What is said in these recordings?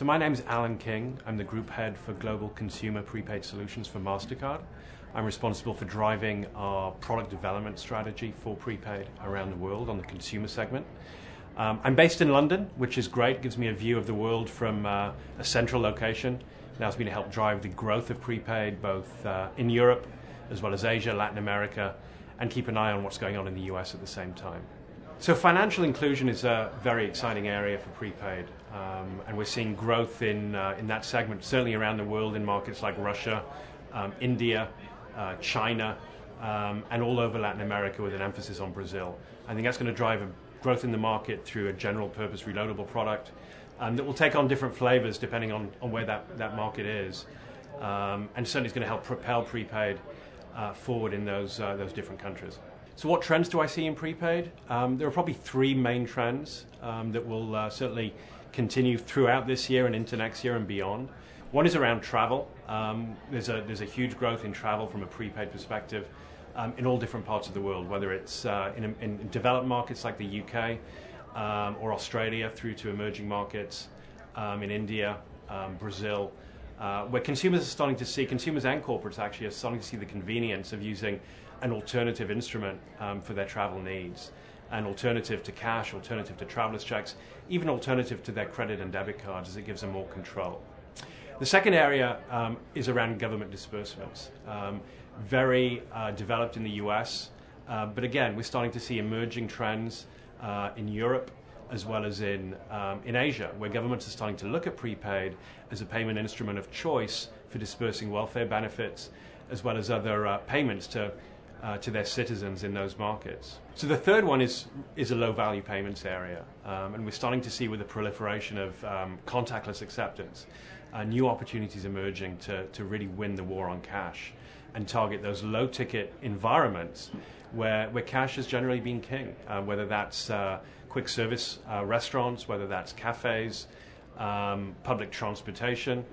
So my name is Alan King. I'm the Group Head for Global Consumer Prepaid Solutions for MasterCard. I'm responsible for driving our product development strategy for prepaid around the world on the consumer segment. I'm based in London, which is great. It gives me a view of the world from a central location. It allows me to help drive the growth of prepaid both in Europe as well as Asia, Latin America, and keep an eye on what's going on in the US at the same time. So financial inclusion is a very exciting area for prepaid, and we're seeing growth in that segment, certainly around the world in markets like Russia, India, China, and all over Latin America with an emphasis on Brazil. I think that's going to drive a growth in the market through a general purpose reloadable product that will take on different flavors depending on where that market is, and certainly it's going to help propel prepaid forward in those different countries. So what trends do I see in prepaid? There are probably three main trends that will certainly continue throughout this year and into next year and beyond. One is around travel. There's a huge growth in travel from a prepaid perspective in all different parts of the world, whether it's in developed markets like the UK or Australia through to emerging markets in India, Brazil, where consumers and corporates actually are starting to see the convenience of using an alternative instrument for their travel needs, an alternative to cash, alternative to traveler's checks, even alternative to their credit and debit cards, as it gives them more control. The second area is around government disbursements. Very developed in the US, but again, we're starting to see emerging trends in Europe as well as in Asia, where governments are starting to look at prepaid as a payment instrument of choice for dispersing welfare benefits, as well as other payments to their citizens in those markets. So the third one is a low-value payments area, and we're starting to see with the proliferation of contactless acceptance, new opportunities emerging to really win the war on cash and target those low-ticket environments where cash has generally been king, whether that's quick service restaurants, whether that's cafes, public transportation.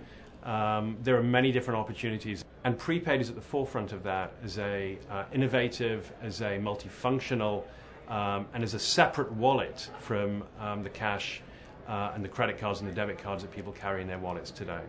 There are many different opportunities, and prepaid is at the forefront of that as a innovative, as a multifunctional, and as a separate wallet from the cash and the credit cards and the debit cards that people carry in their wallets today.